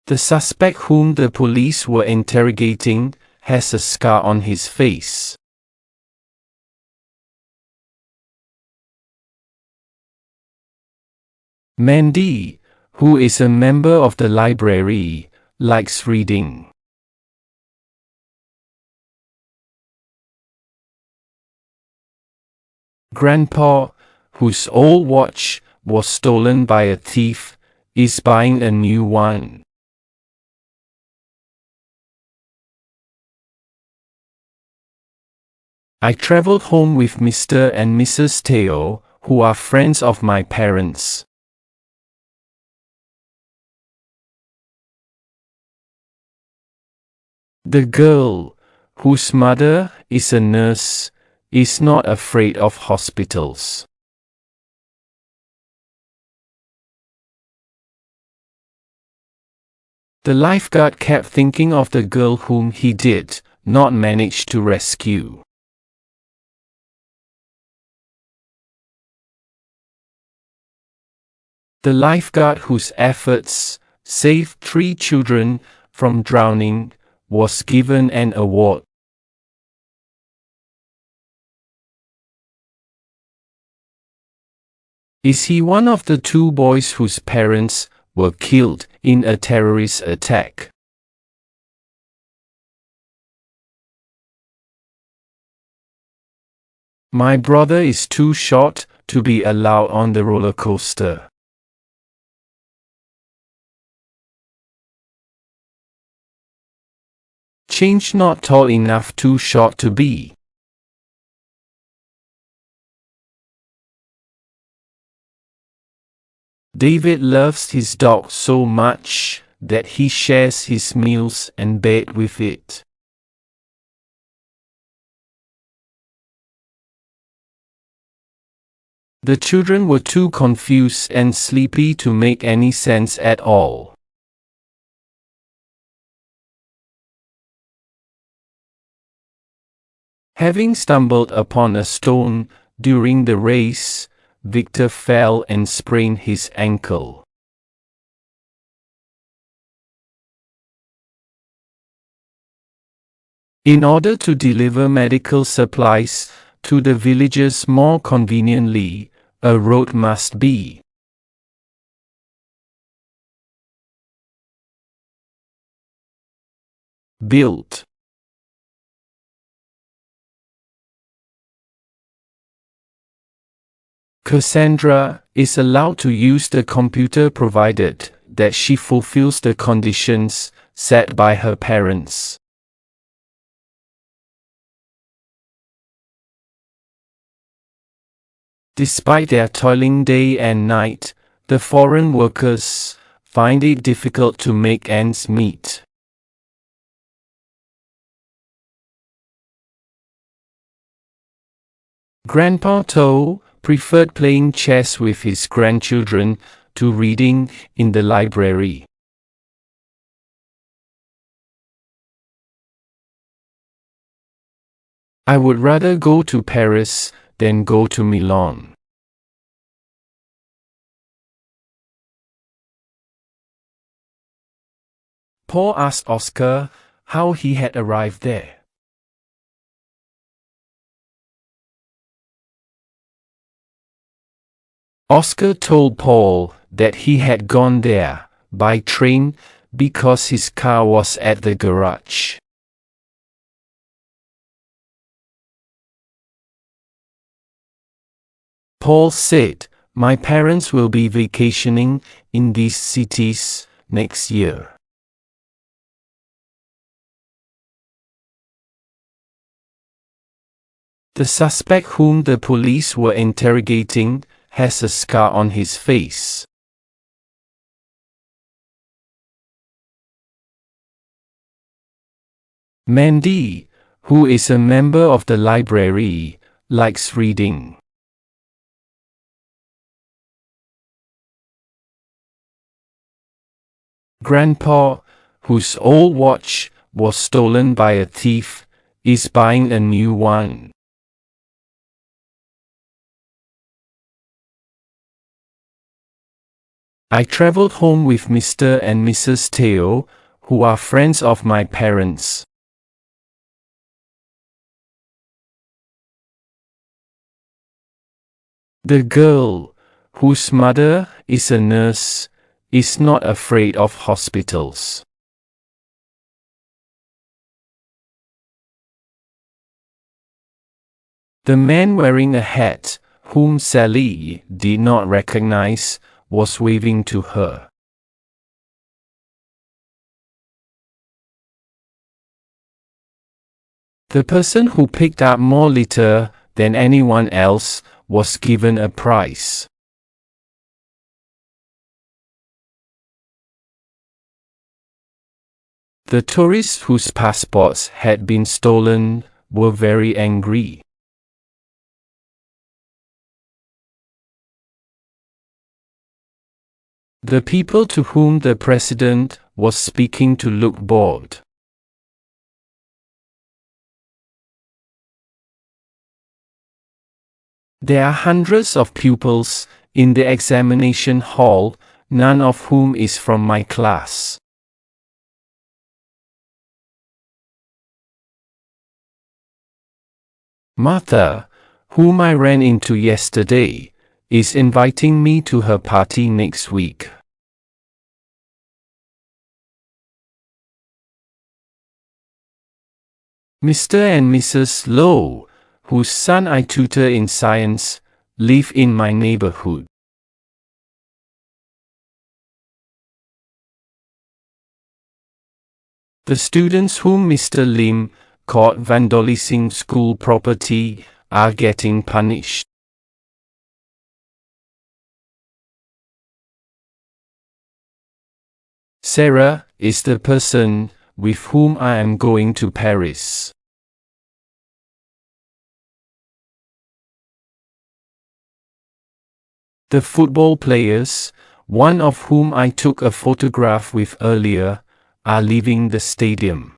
The suspect whom the police were interrogating has a scar on his face. Mandy, who is a member of the library, likes reading. Grandpa, whose old watch was stolen by a thief, is buying a new one. I traveled home with Mr. and Mrs. Teo, who are friends of my parents. The girl, whose mother is a nurse, is not afraid of hospitals. The lifeguard kept thinking of the girl whom he did not manage to rescue. The lifeguard whose efforts saved 3 children from drowning was given an award. Is he one of the 2 boys whose parents were killed in a terrorist attack? My brother is too short to be allowed on the roller coaster. Change not tall enough, too short to be. David loves his dog so much that he shares his meals and bed with it. The children were too confused and sleepy to make any sense at all. Having stumbled upon a stone during the race, Victor fell and sprained his ankle. In order to deliver medical supplies to the villagers more conveniently, a road must be built. Cassandra is allowed to use the computer provided that she fulfills the conditions set by her parents. Despite their toiling day and night, the foreign workers find it difficult to make ends meet. Grandpa Teo preferred playing chess with his grandchildren to reading in the library. I would rather go to Paris than go to Milan. Paul asked Oscar how he had arrived there. Oscar told Paul that he had gone there by train because his car was at the garage. Paul said, "My parents will be vacationing in these cities next year." The suspect whom the police were interrogating has a scar on his face. Mandy, who is a member of the library, likes reading. Grandpa, whose old watch was stolen by a thief, is buying a new one. I traveled home with Mr. and Mrs. Teo, who are friends of my parents. The girl, whose mother is a nurse, is not afraid of hospitals. The man wearing a hat, whom Sally did not recognize, was waving to her. The person who picked up more litter than anyone else was given a prize. The tourists whose passports had been stolen were very angry. The people to whom the president was speaking to looked bored. There are hundreds of pupils in the examination hall, none of whom is from my class. Martha, whom I ran into yesterday, is inviting me to her party next week. Mr. and Mrs. Lowe, whose son I tutor in science, live in my neighborhood. The students whom Mr. Lim caught vandalizing school property are getting punished. Sarah is the person with whom I am going to Paris. The football players, one of whom I took a photograph with earlier, are leaving the stadium.